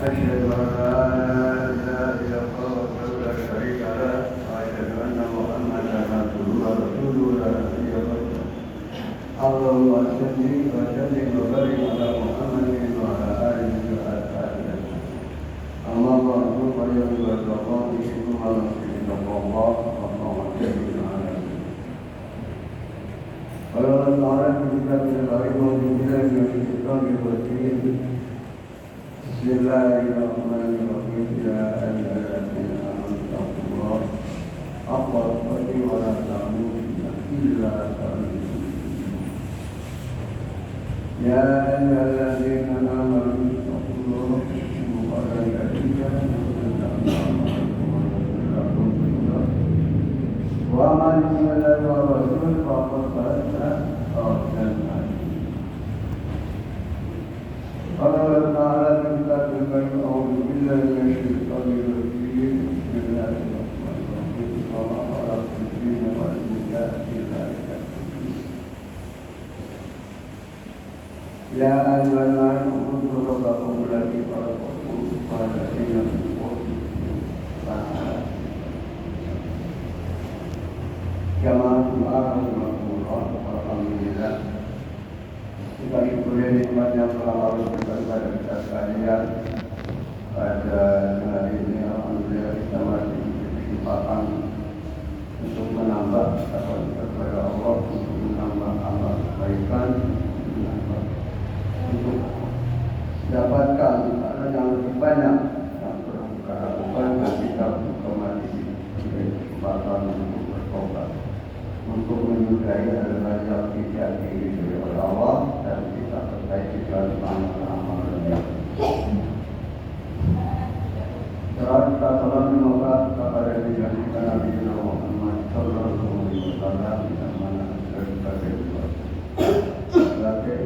أشهد أن لا إله إلا الله وحده لا شريك له وأشهد أن محمدا عبده ورسوله لا نبي بعده اللهم صل وسلم وبارك على محمد وعلى آله وأصحابه أما بعد فيا عباد الله ثم نستغفر الله والله جل وعلا قال الله تعالى في كتابه الكريم أعوذ بالله من الشيطان الرجيم بسم الله الرحمن الرحيم يا أيها الذين آمنوا اتقوا الله حق تقاته ولا تموتن إلا وأنتم مسلمون يا أيها الذين آمنوا اتقوا الله وقال كثيرا ومن يطع الرسول فقد فاز فوزا عظيما قال الله تعالى في كتابه أعوذ بالله من الشيطان الرجيم بسم الله الرحمن الرحيم وما خلقت الجن والإنس إلا ليعبدون يا أيها الناس اعبدوا ربكم الذي خلقكم والذين من قبلكم لعلكم Jamaah Jumat Rasulullah Alhamdulillah kita syukuri nikmat yang telah Allah berikan kepada kita sekalian. Pada hari ini Alhamdulillah kita masih diberi kesempatan untuk menambah takwa kepada Allah, untuk menambah amal kebaikan, untuk dapatkan karena yang lebih banyak yang perlu kita lakukan dan kita kembali diberi kesempatan untuk bertobat, untuk menyudahi adalah yang tidak diridhoi oleh Allah dan kita perbaiki dalam amal yang setelah kita salam semoga kepada Nabi Muhammad Sallallahu Alaihi Wasallam yang mana sebagai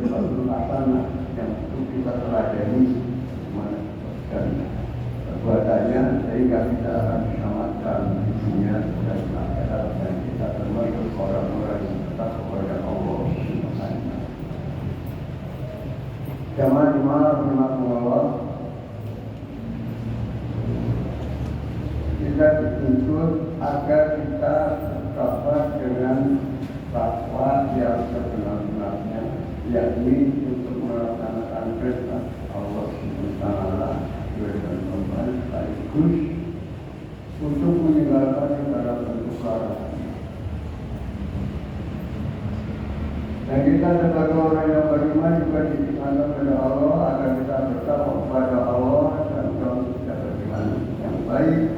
satu hasanah yang untuk kita teladani dan perbuatannya sehingga kita akan diselamatkan di dunia dan akhirat dan kita termasuk orang-orang yang tetap kepada Allah Subhanahu. Jamaah rahimahullah, kita dituntut agar kita bertakwa dengan takwa yang sebenar-benarnya, yakni untuk melaksanakan perintah Allah Subhanahu dan kembali sekaligus untuk meninggalkan segala bentuk larangan. Dan kita sebagai orang yang beriman juga diperintahkan kepada Allah agar kita bertakwa kepada Allah dan kita beriman yang baik,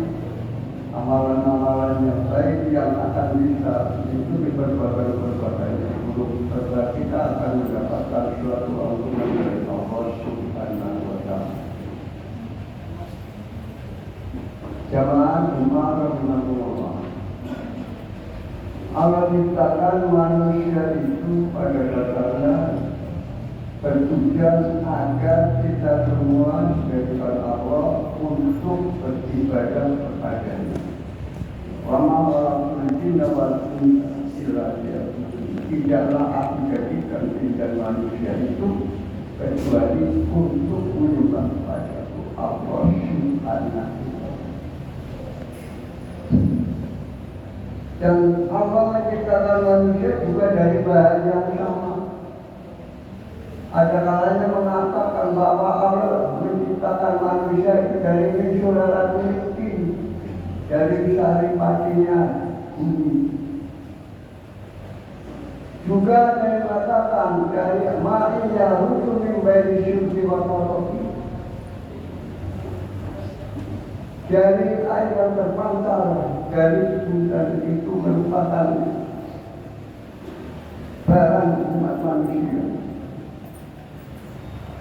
amalan-amalan yang baik yang akan bisa itu perbuatan yang buruk, serta kita akan mendapatkan suatu ampunan dari Allah Subhanahu wa Ta'ala. Jamaah Jumat rahimahullah, Allah ciptakan manusia itu pada dasarnya bertujuan agar kita semua diberikan Allah untuk beribadah kepadanya. Wa ma khalaqtul jinna wal insa illa liya'budun. Tidaklah aku jadikan jin dan manusia itu kecuali untuk menyembah kepadaku Allah Subhanahu. Dan Allah menciptakan manusia juga dari bahan yang sama. Ada kalanya mengatakan bahwa Allah menciptakan manusia itu dari misulalatul miskin, dari sari patinya bumi. Juga ada yang mengatakan dari ma'in yahudu min baini syurbi wa tarafi, dari air yang terpancar dari dan itu merupakan barang umat manusia.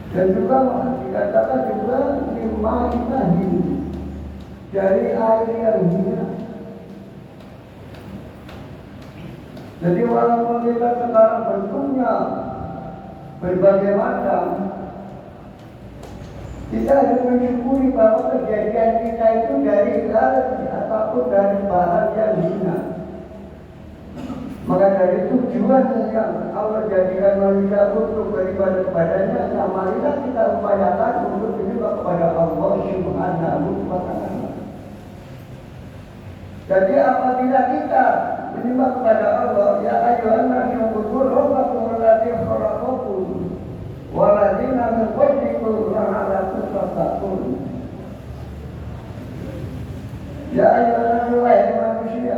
Dan juga dikatakan juga lima ilahi, dari air yang hina. Jadi walaupun kita sekarang bentuknya berbagai macam, kita harus mensyukuri bahwa kejadian kita itu dari air ataupun dari bahan yang hina. Maka dari tujuan yang Allah jadikan manusia untuk beribadah kepadanya, marilah kita upayakan untuk beribadah kepada Allah Jadi apabila kita menyembah kepada Allah, ya ayyuhan nasu ubudu rabbakum alladzi khalaqakum walladzina min qablikum la'allakum tattaqun. Ya ayyuhan nasu wahai manusia,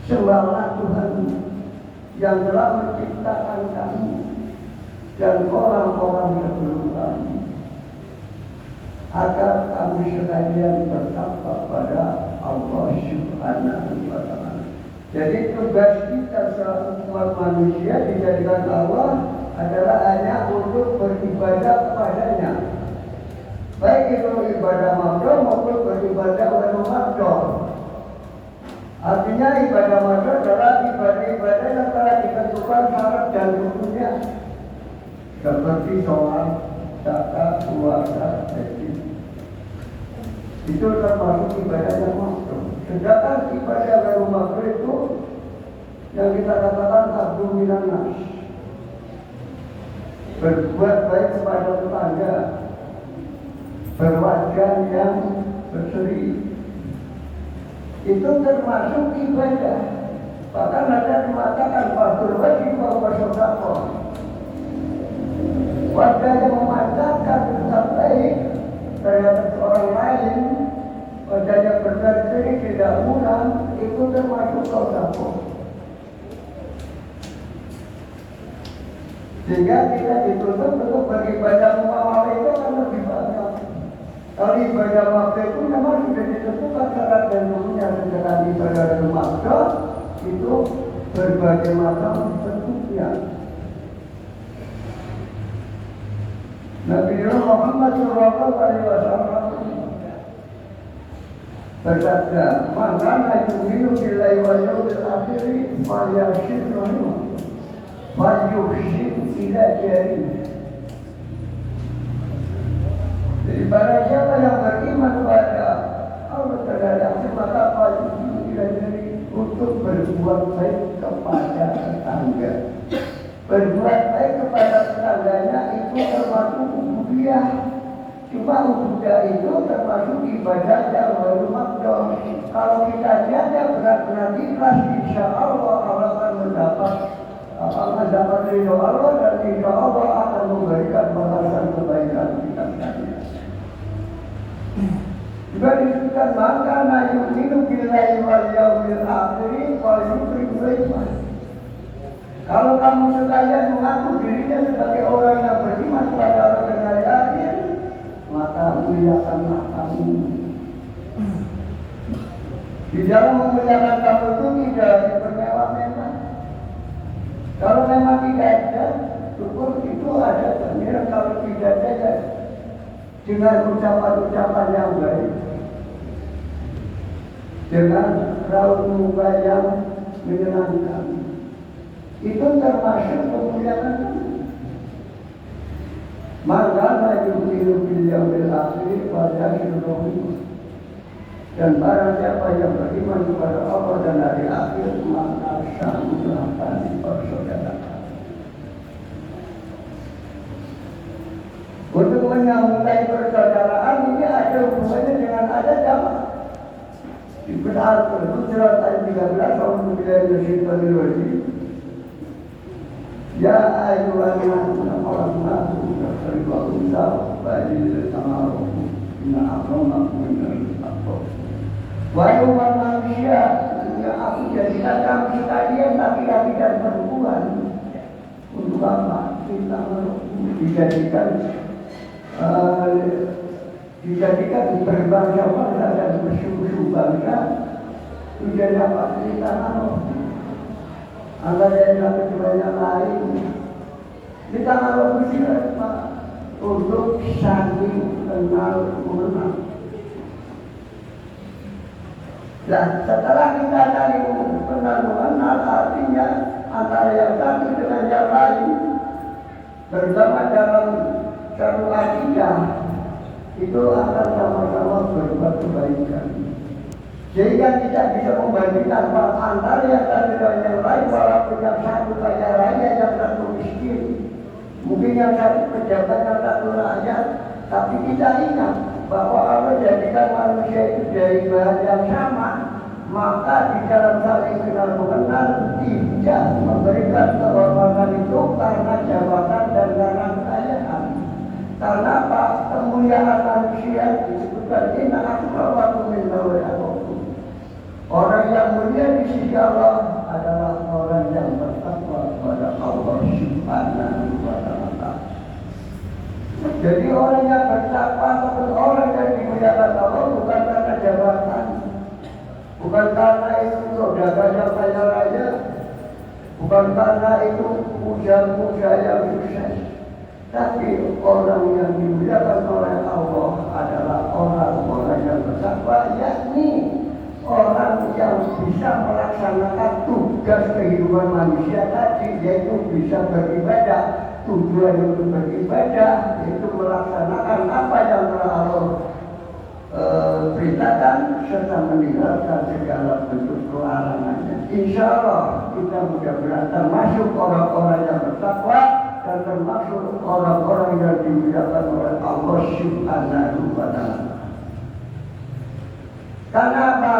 sembahlah Tuhan yang telah menciptakan kamu dan orang-orang sebelum kamu, agar kami sekalian bertakwa pada Allah Subhanahu wa Ta'ala. Jadi tugas kita selaku umat manusia dijadikan Allah adalah hanya untuk beribadah kepadanya, baik itu ibadah makhluk maupun beribadah wal makhluk. Artinya ibadah makhluk adalah ibadah-ibadah yang telah ditentukan syarat dan rukunnya, seperti sholat, zakat, puasa, haji. Itu termasuk ibadah yang makhluk. Sedangkan ibadah yang makhluk itu yang kita katakan abdul minan nas, berbuat baik kepada tetangga, berwajah yang berseri, itu termasuk ibadah. Bahkan ada mengatakan fardul wajib wa sedekah. Wajah yang memancarkan tetap baik terhadap orang lain, wajah yang berseri tidak muram, itu termasuk sedekah. Sehingga kita dituntut untuk beribadah muamalah itu kan lebih banyak. Kalau ibadah waktu itu memang sudah ditentukan syarat dan rukunnya. Sedangkan ibadah waktu itu berbagai macam bentuknya. Nabi Muhammad SAW bersabda, "Man kana yu'minu billahi wal yawmil akhir falyashkur rahimah, falyuhsin ila jari." Jadi barang siapa yang beriman kepada Allah terhadap maka falyuhsin ila jari, untuk berbuat baik kepada tetangga. Berbuat baik kepada tetangganya itu termasuk ubudiyah. Cuma ubudiyah itu termasuk ibadah yang baru makdom. Kalau kita jaga benar-benar ikhlas, insya Allah Allah akan mendapat ridho Allah, dan insya Allah akan memberikan balasan kebaikan kita sekalian. Juga disebutkan maka yu'minu billahi wal yawmil akhir wal yukrim baikah. Kalau kamu sekalian mengaku dirinya sebagai orang yang beriman kepada Allah dan hari akhir, maka muliakanlah kamu. Di dalam memuliakan kamu itu tidak dipermewah-mewah. Kalau memang tidak ada, syukur itu ada. Dan kalau tidak ada, dengan ucapan-ucapan yang baik, dengan raut muka yang menyenangkan, itu termasuk kemuliaan kamu. Maka yu'minu bil yawmil akhir falyashkur rahimah. Dan barang siapa yang beriman kepada Allah dan hari akhir, maka sambungkan persaudaraan. Untuk menyambungkan persaudaraan ini ada hubungannya dengan ada jamaah. Di Al-Hujurat ayat 13, Ya ayyuhan nasu khalaqnakum min dhakarin wa untha fa'idil-ta'arufu inna akramakum indallahil wahai umat manusia, yang aku jadikan kamu sekalian laki-laki dan perempuan. Untuk apa? Kita dijadikan berbangsa-bangsa dan bersuku bangsa. Tujuannya apa? Kita antara yang satu dengan yang lain. Kita harus bersama untuk saling kenal mengenal. Dan setelah kita saling kenal mengenal, artinya antara yang satu dengan yang lain bersama dalam satu akidah, itu akan sama-sama berbuat kebaikan. Sehingga tidak bisa membandingkan antara yang satu dan yang lain, walaupun yang satu kaya raya, yang satu miskin. Mungkin yang satu pejabat, yang satu rakyat, tapi kita ingat bahwa Allah jadikan manusia itu dari bahan yang sama, maka di dalam saling kenal mengenal tidak memberikan kehormatan itu karena jabatan dan karena kekayaan. Karena apa? Kemuliaan manusia disebutkan inna akramakum indallahi. Orang yang mulia di sisi Allah adalah orang yang bertakwa kepada Allah Subhanahu wa Ta'ala. Jadi orang yang bertakwa atau orang yang dimuliakan Allah bukan karena jabatan, bukan karena itu saudaranya kaya raya, bukan karena itu puja-puja yang sukses. Tapi orang yang dimuliakan oleh Allah adalah orang-orang yang bertakwa, yakni orang yang bisa melaksanakan tugas kehidupan manusia tadi, yaitu bisa beribadah. Tujuan untuk beribadah yaitu melaksanakan apa yang telah Allah perintahkan serta meninggalkan segala bentuk kelarangannya. Insya Allah kita mudah-mudahan termasuk orang-orang yang bertakwa dan termasuk orang-orang yang dimuliakan oleh Allah Subhanahu wa Ta'ala. Karena apa?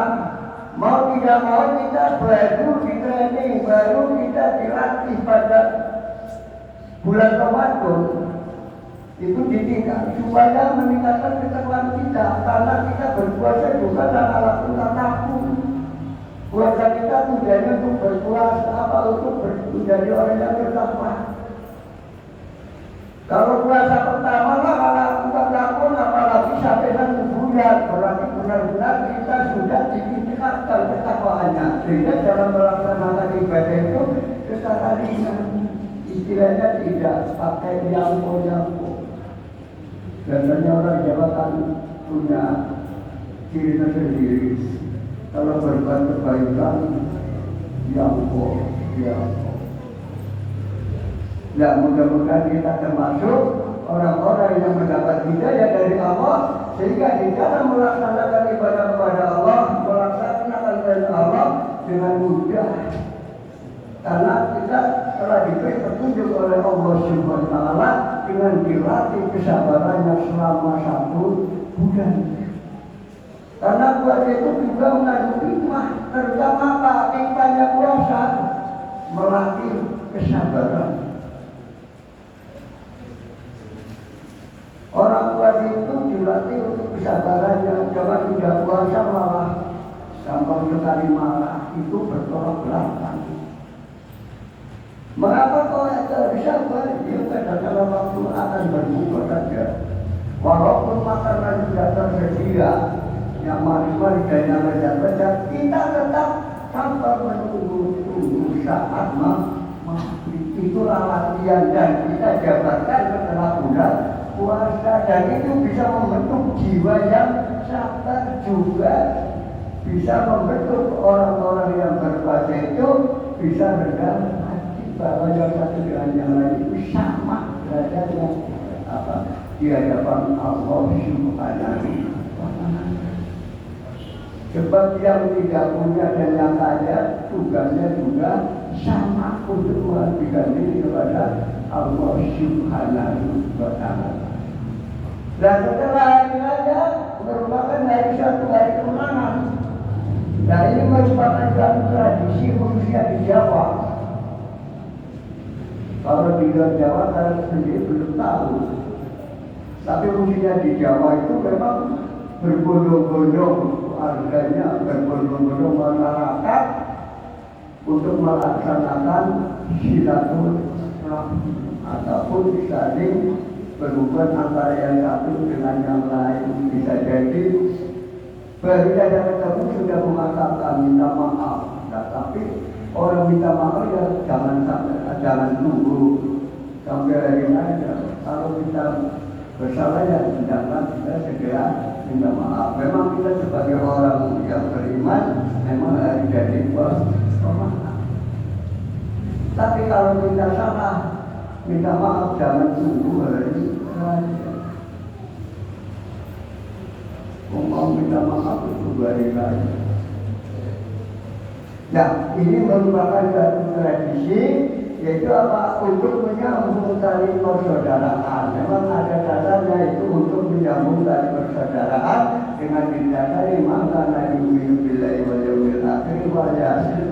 Mau tidak mau kita baru di training, baru kita dilatih pada bulan Ramadan itu ditinggal supaya meningkatkan ketakwaan kita, karena kita berpuasa juga dan alat takut. Puasa kita tujuannya untuk berpuasa apa? Untuk menjadi orang yang bertakwa. Kalau puasa pertama lah alat takut, apalagi sampai 1 bulan, berarti benar-benar kita sudah ditingkatkan ketakwaannya, sehingga dalam melaksanakan ibadah itu secara ringan. Istilahnya tidak pakai jangkau-jangkau. Biasanya orang Jawa kan punya ciri tersendiri. Kalau berbuat kebaikan, jangkau. Nah, mudah-mudahan kita termasuk orang-orang yang mendapat hidayah dari Allah, sehingga di dalam melaksanakan ibadah kepada Allah, melaksanakan perintah Allah dengan mudah. Karena kita telah diberi petunjuk oleh Allah Subhanahu wa Ta'ala dengan dilatih kesabarannya selama 1 bulan. Karena puasa itu juga mengandung hikmah, terutama apa? Hikmahnya puasa melatih kesabaran. Orang puasa itu dilatih untuk kesabarannya, jangan tidak puasa malah gampang sekali marah, itu bertolak belakang. Mengapa kau tidak bisa dia kadang-kadang waktu akan berbuka saja, walaupun makanan sudah tersedia yang manis-manis dan yang lezat-lezat, kita tetap tanpa menunggu saat itulah latihan dan kita jabarkan setelah bulan puasa, dan itu bisa membentuk jiwa yang sabar, juga bisa membentuk orang-orang yang berpuasa itu bisa rendah bahwa yang satu dengan yang lain itu sama derajatnya di hadapan Allah Subhanahu wa Ta'ala. Sebab yang tidak punya dan yang kaya tugasnya juga sama untuk mengabdikan diri kepada Allah Subhanahu wa Ta'ala. Dan setelah hari raya merupakan hari satu hari kemenangan. Nah, ini merupakan satu tradisi khususnya di Jawa. Kalau di luar Jawa saya sendiri belum tahu. Tapi khususnya di Jawa itu memang berbondong-bondong, harganya berbondong-bondong masyarakat untuk melaksanakan silaturahmi ataupun saling berhubungan antara yang satu dengan yang lain. Bisa jadi baru saja ketemu sudah mengatakan minta maaf, tapi orang minta maaf ya jangan tunggu sampai hari raya. Kalau kita bersalah ya hendaklah kita segera minta maaf. Memang kita sebagai orang yang beriman memang harus jadi pemaaf. Tapi kalau kita salah minta maaf jangan tunggu hari raya. Mau minta maaf itu hari raya. Nah, ini merupakan satu tradisi, yaitu apa? Untuk menyambung tali persaudaraan. Memang ada dasarnya itu untuk menyambung tali persaudaraan. persaudaraan dengan didasari maka nabi billahi wal yaumil akhir wa yasil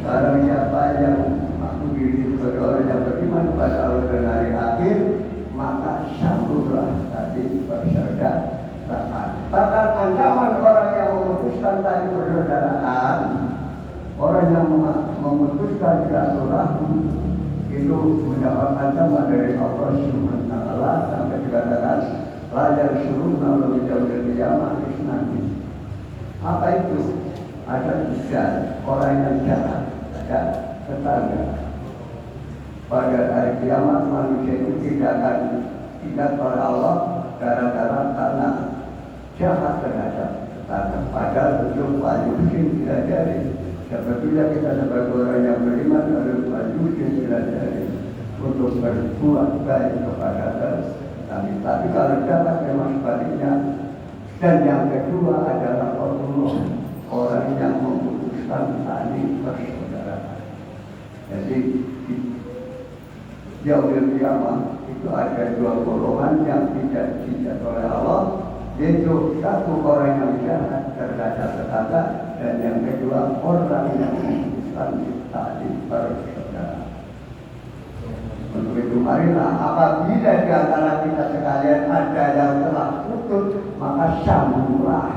barang siapa yang mengaku diri sebagai orang yang beriman pada Allah dan hari akhir maka sambunglah tadi persaudaraan. Bahkan ancaman orang yang memutuskan tadi persaudaraan, orang yang memutuskan silaturahmi itu mendapat ancaman dari Allah Subhanahu wa taala sampai dikatakan lajar suruh lalu jauh dari kiamat nanti. Apa itu? Ada tiga orang yang jahat, ada tetangga. Pada hari kiamat manusia itu tidak akan ingat oleh Allah gara-gara karena jahat terhadap tetangga. Padahal untuk wajib tidak jadi. Apabila kita sebagai orang yang beriman harus wajib tidak jadi untuk berbuat baik kepada kami. Tapi kalau dapat memang sebaliknya. Dan yang kedua adalah orang yang memutuskan tali persaudaraan. Jadi yaumil qiyamah itu ada dua golongan yang tidak dicat oleh Allah, yaitu satu orang yang jahat terhadap tetangga dan yang kedua orang yang memutuskan tali persaudaraan. Untuk itu marilah apabila di antara kita sekalian ada yang telah putus maka sambunglah.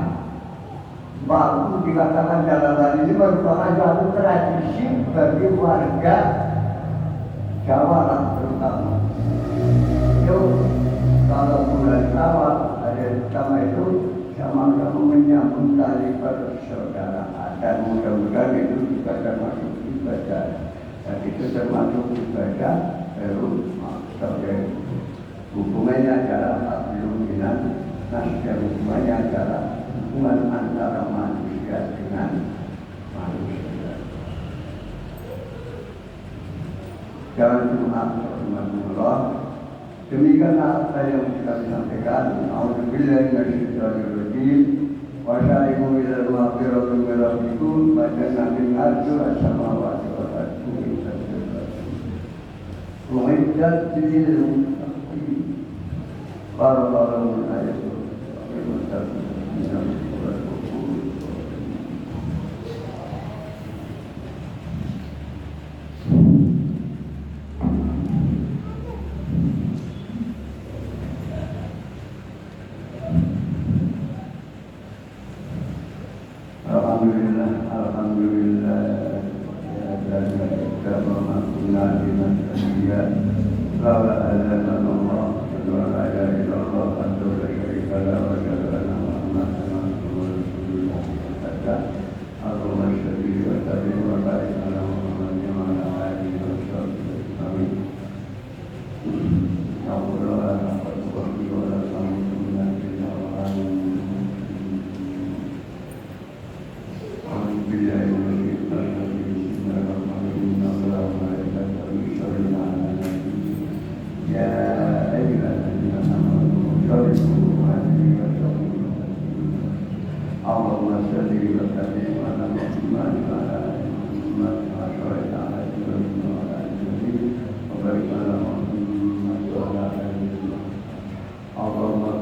Waktu dikatakan dalam hal ini merupakan suatu tradisi bagi warga Jawa lah terutama. Itu kalau bulan awal hari pertama itu sama-sama menyambung tali persaudaraan dan mudah-mudahan itu juga termasuk ibadah. Dan itu termasuk ibadah sebagai hubungannya adalah hablum minan nas dan hubungannya adalah hubungan antara manusia dengan manusia. Jangan cuma Allah. Demikianlah apa yang kita sampaikan. Auzubillahi minasyaitonir rajim. Wa syari'u ilal maghfirati min rabbikum wa jannatin 'arduha as-samawati wal ardu u'iddat lil muttaqin. Barakallahu alaikum wa Alhamdulillah, alhamdulillah. Allahumma